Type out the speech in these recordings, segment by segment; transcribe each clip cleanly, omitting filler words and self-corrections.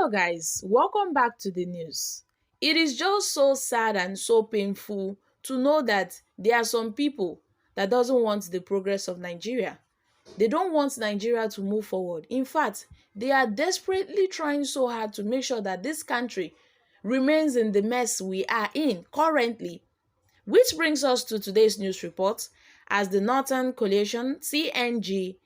Hello guys, welcome back to the news. It is just so sad and so painful to know that there are some people that doesn't want the progress of Nigeria. They don't want Nigeria to move forward. In fact, they are desperately trying so hard to make sure that this country remains in the mess we are in currently. Which brings us to today's news report, as the Northern Coalition (CNG)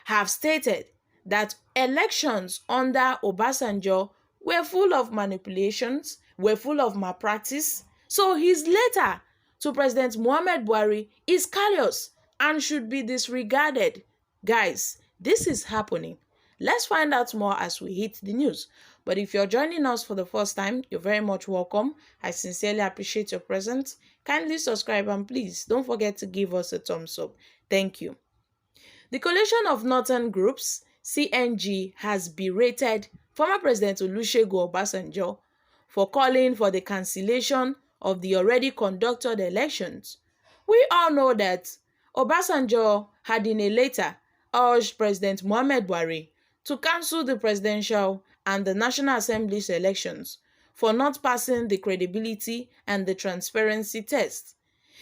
have stated that elections under Obasanjo were full of manipulations, were full of malpractice. So his letter to President Muhammad Buhari is callous and should be disregarded. Guys, this is happening. Let's find out more as we hit the news. But if you're joining us for the first time, you're very much welcome. I sincerely appreciate your presence. Kindly subscribe and please don't forget to give us a thumbs up. Thank you. The Coalition of Northern Groups, CNG, has berated former President Olusegun Obasanjo for calling for the cancellation of the already conducted elections. We all know that Obasanjo had in a letter urged President Muhammad Buhari to cancel the presidential and the National Assembly's elections for not passing the credibility and the transparency test.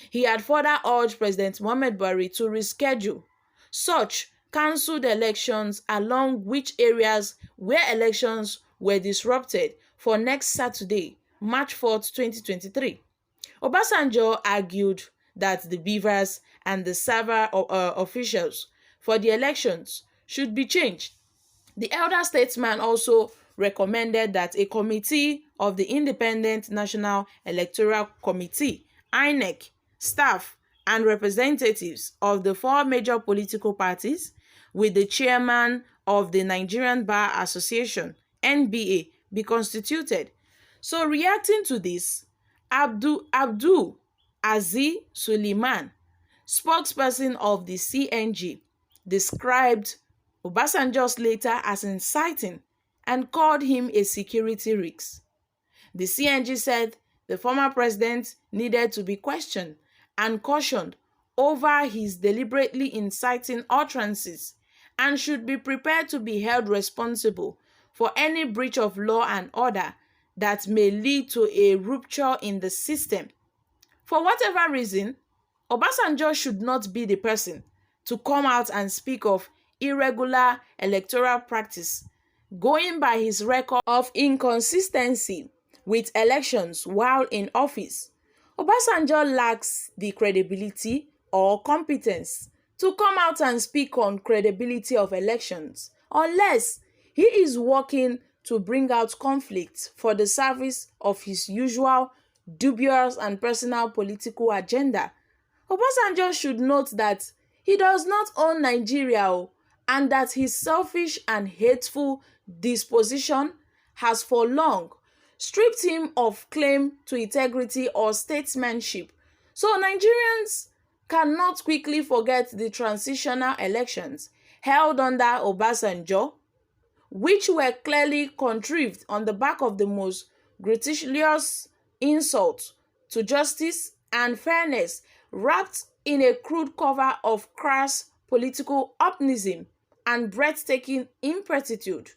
He had further urged President Muhammad Buhari to reschedule such cancelled elections along which areas where elections were disrupted for next Saturday, March 4th, 2023. Obasanjo argued that the beavers and the server officials for the elections should be changed. The elder statesman also recommended that a committee of the Independent National Electoral Committee (INEC) staff and representatives of the four major political parties, with the chairman of the Nigerian Bar Association (NBA) be constituted. So reacting to this, Abdul Aziz Suleiman, spokesperson of the CNG, described Obasanjo's letter as inciting and called him a security risk. The CNG said the former president needed to be questioned and cautioned over his deliberately inciting utterances and should be prepared to be held responsible for any breach of law and order that may lead to a rupture in the system. For whatever reason, Obasanjo should not be the person to come out and speak of irregular electoral practice, going by his record of inconsistency with elections while in office. Obasanjo lacks the credibility or competence to come out and speak on credibility of elections unless he is working to bring out conflict for the service of his usual dubious and personal political agenda. Obasanjo should note that he does not own Nigeria and that his selfish and hateful disposition has for long stripped him of claim to integrity or statesmanship. So Nigerians cannot quickly forget the transitional elections held under Obasanjo, which were clearly contrived on the back of the most gratuitous insult to justice and fairness, wrapped in a crude cover of crass political opportunism and breathtaking ineptitude.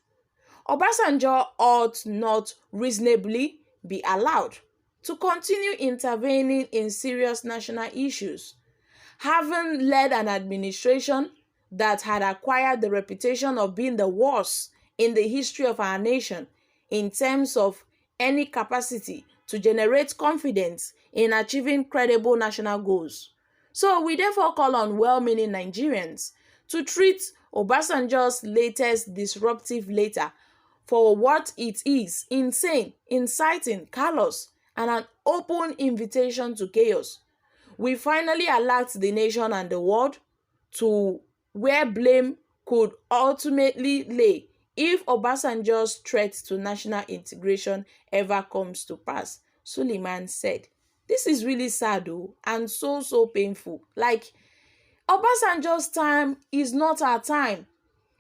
Obasanjo ought not reasonably be allowed to continue intervening in serious national issues, having led an administration that had acquired the reputation of being the worst in the history of our nation in terms of any capacity to generate confidence in achieving credible national goals. So we therefore call on well-meaning Nigerians to treat Obasanjo's latest disruptive letter for what it is: insane, inciting, callous, and an open invitation to chaos. We finally alert the nation and the world to where blame could ultimately lay if Obasanjo's threat to national integration ever comes to pass, Suleiman said. This is really sad and so painful. Like, Obasanjo's time is not our time.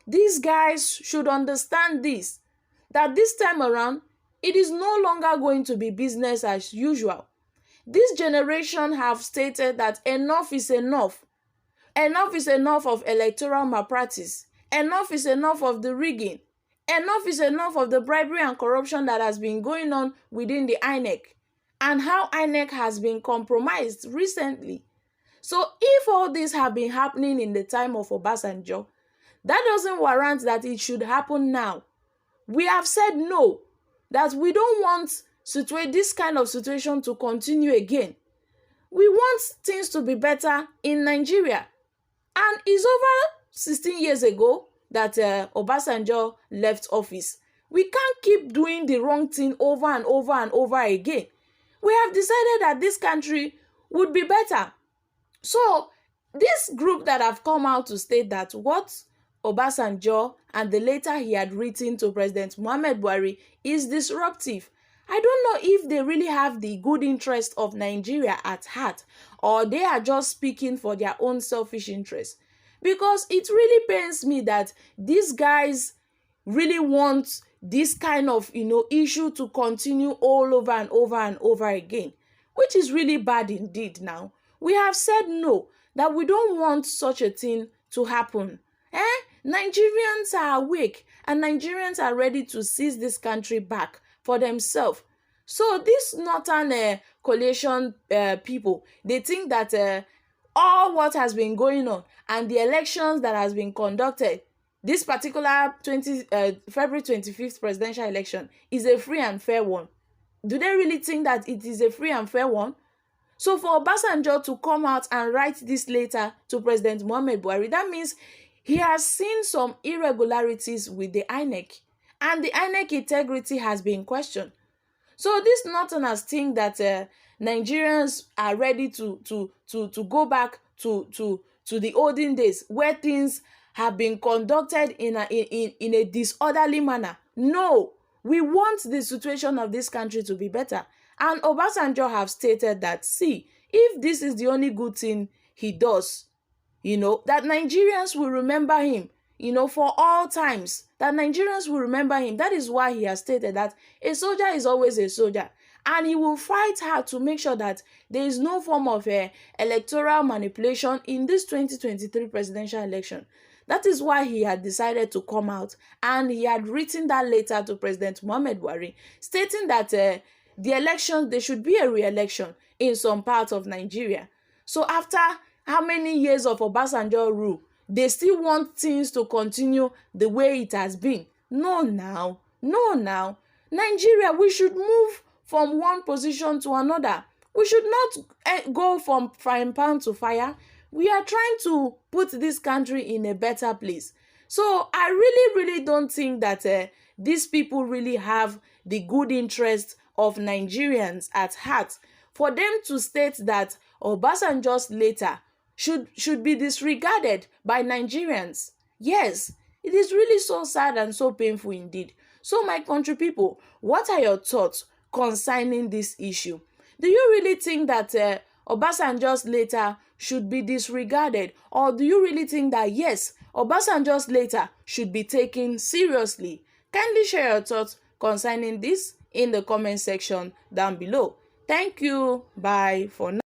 These guys should understand this, that this time around, it is no longer going to be business as usual. This generation have stated that enough is enough. Enough is enough of electoral malpractice. Enough is enough of the rigging. enough is enough of the bribery and corruption that has been going on within the INEC, and how INEC has been compromised recently. So if all this have been happening in the time of Obasanjo, that doesn't warrant that it should happen now. We have said no, that we don't want this kind of situation to continue again. We want things to be better in Nigeria. And it's over 16 years ago that Obasanjo left office. We can't keep doing the wrong thing over and over and over again. We have decided that this country would be better. So this group that have come out to state that what Obasanjo and the letter he had written to President Muhammad Buhari is disruptive. I don't know if they really have the good interest of Nigeria at heart, or they are just speaking for their own selfish interest. Because it really pains me that these guys really want this kind of, issue to continue all over and over and over again, which is really bad indeed now. We have said no, that we don't want such a thing to happen. Nigerians are awake, and Nigerians are ready to seize this country back for themselves. So this northern coalition people, they think that all what has been going on and the elections that has been conducted, this particular February 25th presidential election, is a free and fair one. Do they really think that it is a free and fair one? So for Obasanjo to come out and write this letter to President Muhammad Buhari, that means he has seen some irregularities with the INEC, and the INEC integrity has been questioned. So these northerners think that Nigerians are ready to go back to the olden days where things have been conducted in a disorderly manner. No, we want the situation of this country to be better. And Obasanjo have stated that, see, if this is the only good thing he does, that Nigerians will remember him, for all times, that Nigerians will remember him. That is why he has stated that a soldier is always a soldier. And he will fight hard to make sure that there is no form of electoral manipulation in this 2023 presidential election. That is why he had decided to come out, and he had written that letter to President Muhammad Buhari, stating that the elections, there should be a re-election in some parts of Nigeria. So after how many years of Obasanjo rule, they still want things to continue the way it has been. No now. Nigeria, we should move from one position to another. We should not go from frying pan to fire. We are trying to put this country in a better place. So I really don't think that these people really have the good interest of Nigerians at heart. For them to state that Obasanjo's letter should be disregarded by Nigerians. Yes, it is really so sad and so painful indeed. So my country people, what are your thoughts concerning this issue? Do you really think that Obasanjo's letter should be disregarded, or do you really think that yes, Obasanjo's letter should be taken seriously? Kindly share your thoughts concerning this in the comment section down below. Thank you. Bye for now.